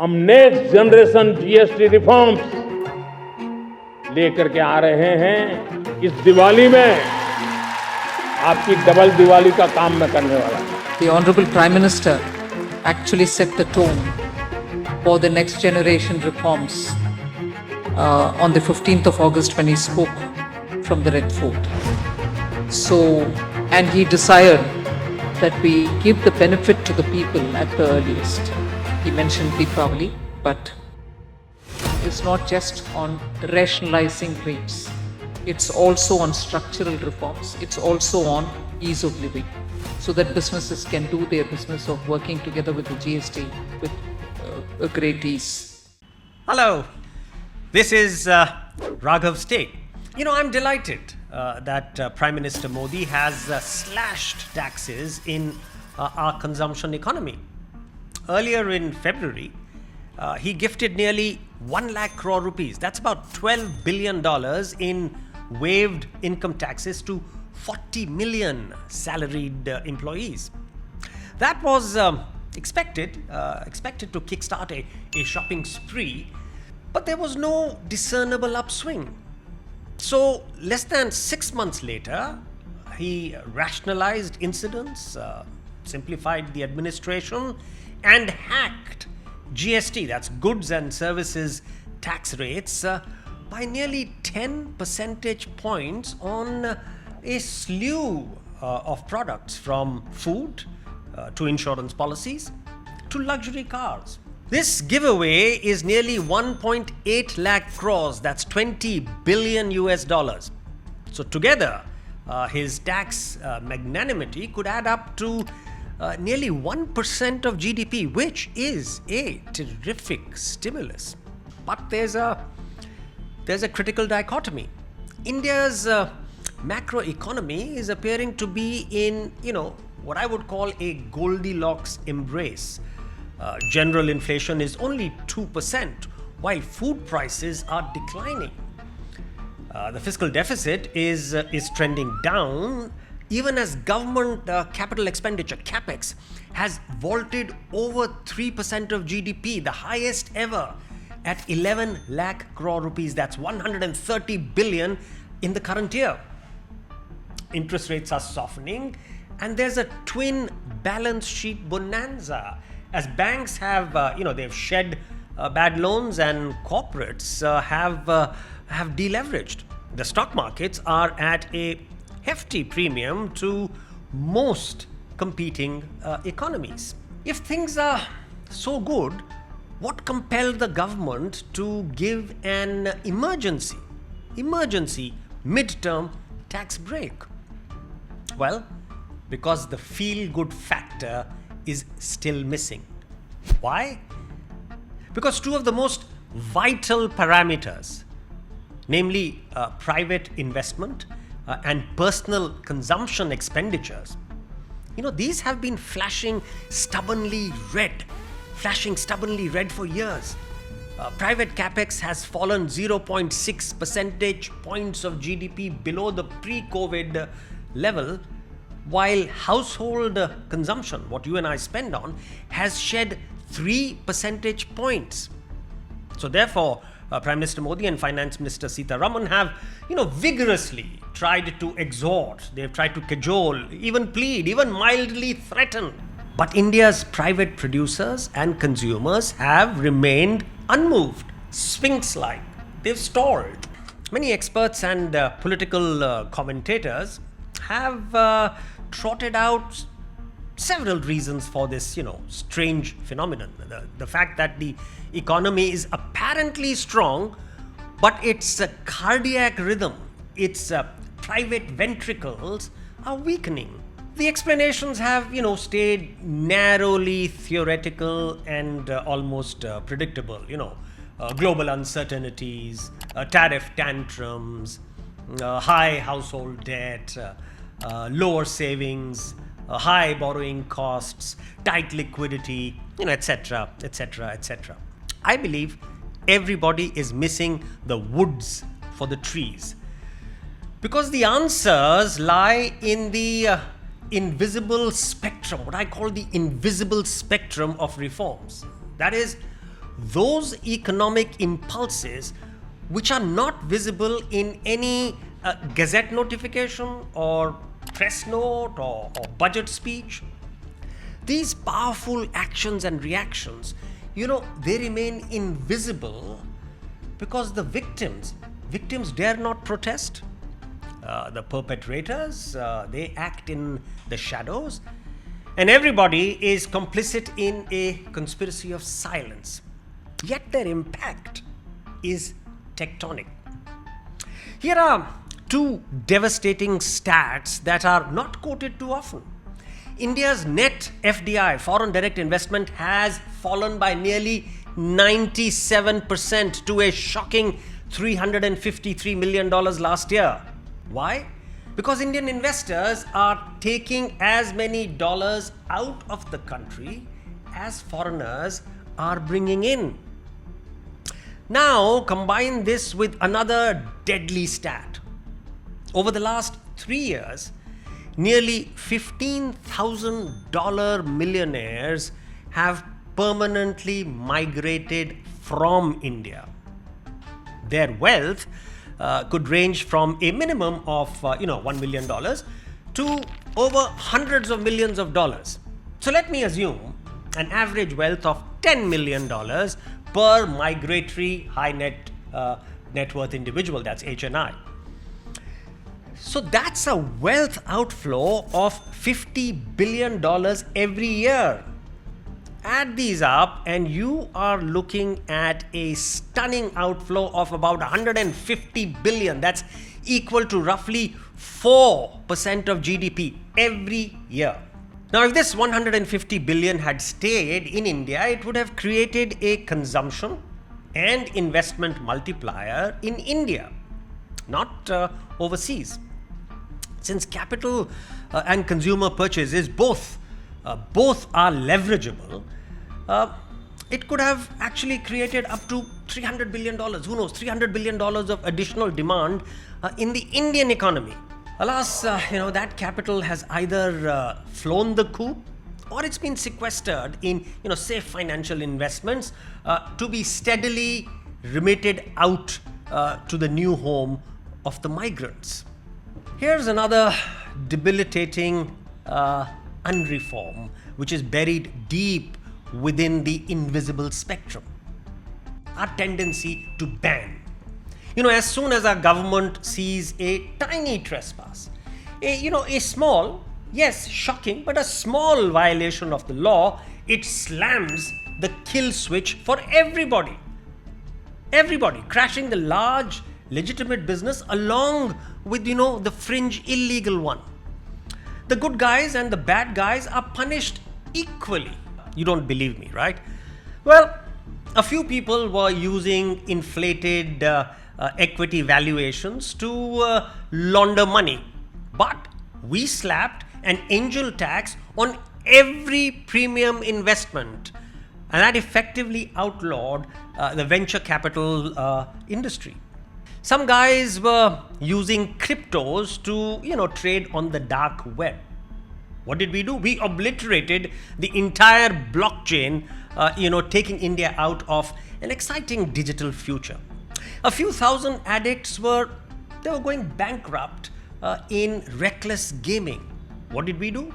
हम next generation GST reforms लेकर के आ रहे हैं। इस दिवाली में आपकी डबल दिवाली का काम मैं करने वाला हूं। The Honorable Prime Minister actually set the tone for the next generation reforms on the 15th of August when he spoke from the Red Fort. So, and he desired that we give the benefit to the people at the earliest. He mentioned Deepavali, but it's not just on rationalizing rates. It's also on structural reforms. It's also on ease of living, so that businesses can do their business of working together with the GST with a great ease. Hello, this is Raghav's take. I'm delighted that Prime Minister Modi has slashed taxes in our consumption economy. Earlier in February, he gifted nearly 1 lakh crore rupees. That's about $12 billion in waived income taxes to 40 million salaried employees. That was expected to kickstart a shopping spree, but there was no discernible upswing. So, less than 6 months later, he rationalized incidents, simplified the administration, and hacked GST, that's goods and services tax rates, by nearly 10 percentage points on a slew of products, from food to insurance policies to luxury cars. This giveaway is nearly 1.8 lakh crores, that's 20 billion US dollars. So together, his tax magnanimity could add up to nearly 1% of GDP, which is a terrific stimulus. But there's a critical dichotomy. India's macroeconomy is appearing to be in, what I would call a Goldilocks embrace. General inflation is only 2%, while food prices are declining. The fiscal deficit is trending down, even as government capital expenditure, capex, has vaulted over 3% of GDP, the highest ever, at 11 lakh crore rupees. That's 130 billion in the current year. Interest rates are softening, and there's a twin balance sheet bonanza, as banks have, they've shed bad loans, and corporates have deleveraged. The stock markets are at a hefty premium to most competing economies. If things are so good, what compelled the government to give an emergency midterm tax break? Well, because the feel-good factor is still missing. Why? Because two of the most vital parameters, namely private investment and personal consumption expenditures, these have been flashing stubbornly red for years. Private capex has fallen 0.6 percentage points of GDP below the pre-COVID level, while household consumption, what you and I spend on, has shed 3 percentage points. So therefore, Prime Minister Modi and Finance Minister Sitharaman have, vigorously tried to exhort, they've tried to cajole, even plead, even mildly threaten. But India's private producers and consumers have remained unmoved, sphinx-like. They've stalled. Many experts and political commentators have trotted out several reasons for this, strange phenomenon. The fact that the economy is apparently strong, but its cardiac rhythm, its private ventricles are weakening. The explanations have, stayed narrowly theoretical and almost predictable. Global uncertainties, tariff tantrums, high household debt, lower savings, high borrowing costs, tight liquidity, etc., etc., etc. I believe everybody is missing the woods for the trees, because the answers lie in the invisible spectrum, what I call the invisible spectrum of reforms. That is, those economic impulses which are not visible in any gazette notification or press note or budget speech. These powerful actions and reactions, they remain invisible because the victims dare not protest. The perpetrators, they act in the shadows, and everybody is complicit in a conspiracy of silence. Yet their impact is tectonic. Here are two devastating stats that are not quoted too often. India's net FDI, foreign direct investment, has fallen by nearly 97% to a shocking $353 million last year. Why? Because Indian investors are taking as many dollars out of the country as foreigners are bringing in. Now, combine this with another deadly stat. Over the last 3 years, nearly $15,000 millionaires have permanently migrated from India. Their wealth could range from a minimum of $1 million to over hundreds of millions of dollars. So let me assume an average wealth of $10 million per migratory high net worth individual, that's HNI. So that's a wealth outflow of $50 billion every year. Add these up and you are looking at a stunning outflow of about $150 billion. That's equal to roughly 4% of GDP every year. Now, if this $150 billion had stayed in India, it would have created a consumption and investment multiplier in India, not overseas. Since capital and consumer purchases both are leverageable, it could have actually created up to $300 billion, who knows, $300 billion of additional demand in the Indian economy. Alas, that capital has either flown the coop or it's been sequestered in, safe financial investments to be steadily remitted out to the new home of the migrants. Here's another debilitating unreform which is buried deep within the invisible spectrum. Our tendency to ban. As soon as our government sees a tiny trespass, a small, yes, shocking, but a small violation of the law, it slams the kill switch for everybody. Everybody, crashing the large, legitimate business along with, the fringe illegal one. The good guys and the bad guys are punished equally. You don't believe me, right? Well, a few people were using inflated equity valuations to launder money. But we slapped an angel tax on every premium investment, and that effectively outlawed the venture capital industry. Some guys were using cryptos to, trade on the dark web. What did we do? We obliterated the entire blockchain, taking India out of an exciting digital future. A few thousand addicts were going bankrupt in reckless gaming. What did we do?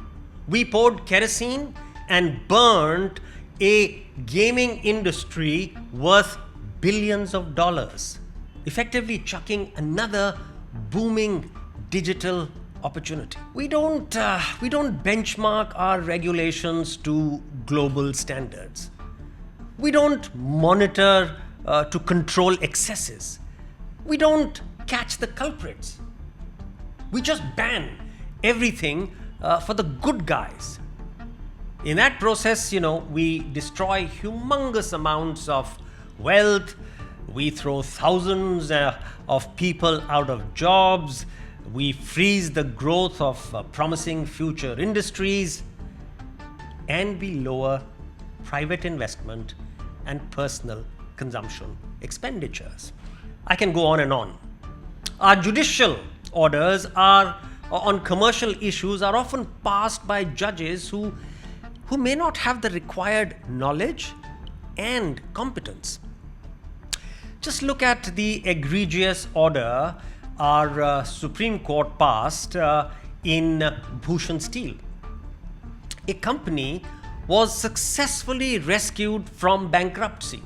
We poured kerosene and burned a gaming industry worth billions of dollars, effectively chucking another booming digital opportunity. We don't benchmark our regulations to global standards. We don't monitor to control excesses. We don't catch the culprits. We just ban everything for the good guys. In that process, we destroy humongous amounts of wealth. We throw thousands of people out of jobs. We freeze the growth of promising future industries. And we lower private investment and personal consumption expenditures. I can go on and on. Our judicial orders on commercial issues are often passed by judges who may not have the required knowledge and competence. Just look at the egregious order our Supreme Court passed in Bhushan Steel. A company was successfully rescued from bankruptcy.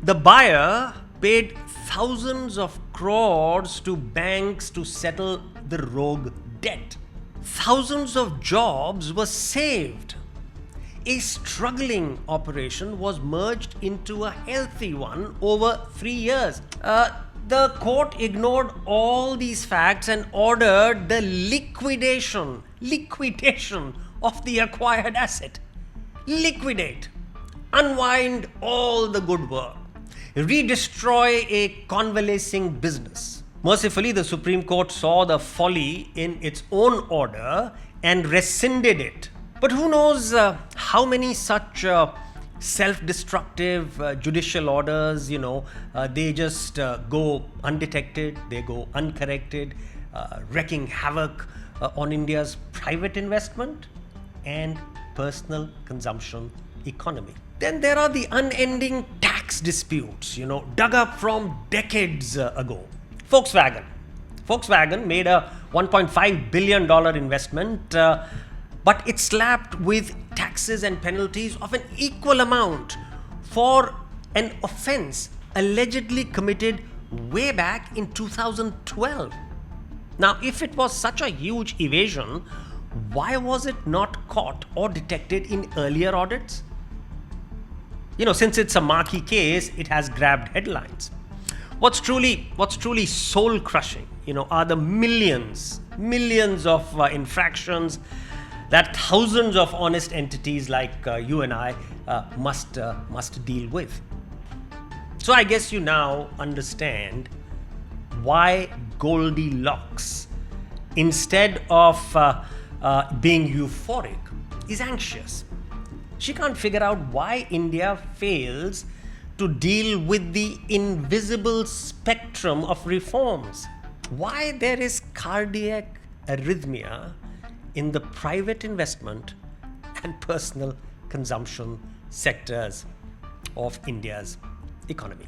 The buyer paid thousands of crores to banks to settle the rogue debt. Thousands of jobs were saved. A struggling operation was merged into a healthy one over 3 years. The court ignored all these facts and ordered the liquidation of the acquired asset. Liquidate, unwind all the good work, redestroy a convalescing business. Mercifully, the Supreme Court saw the folly in its own order and rescinded it. But who knows how many such self-destructive judicial orders, they just go undetected, they go uncorrected, wreaking havoc on India's private investment and personal consumption economy. Then there are the unending tax disputes, dug up from decades ago. Volkswagen made a $1.5 billion investment, but it's slapped with taxes and penalties of an equal amount for an offense allegedly committed way back in 2012. Now, if it was such a huge evasion, why was it not caught or detected in earlier audits? Since it's a marquee case, it has grabbed headlines. What's truly soul-crushing, are the millions of infractions that thousands of honest entities like you and I must deal with. So I guess you now understand why Goldilocks, instead of being euphoric, is anxious. She can't figure out why India fails to deal with the invisible spectrum of reforms. Why there is cardiac arrhythmia in the private investment and personal consumption sectors of India's economy.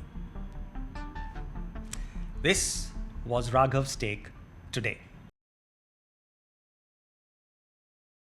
This was Raghav's Take today.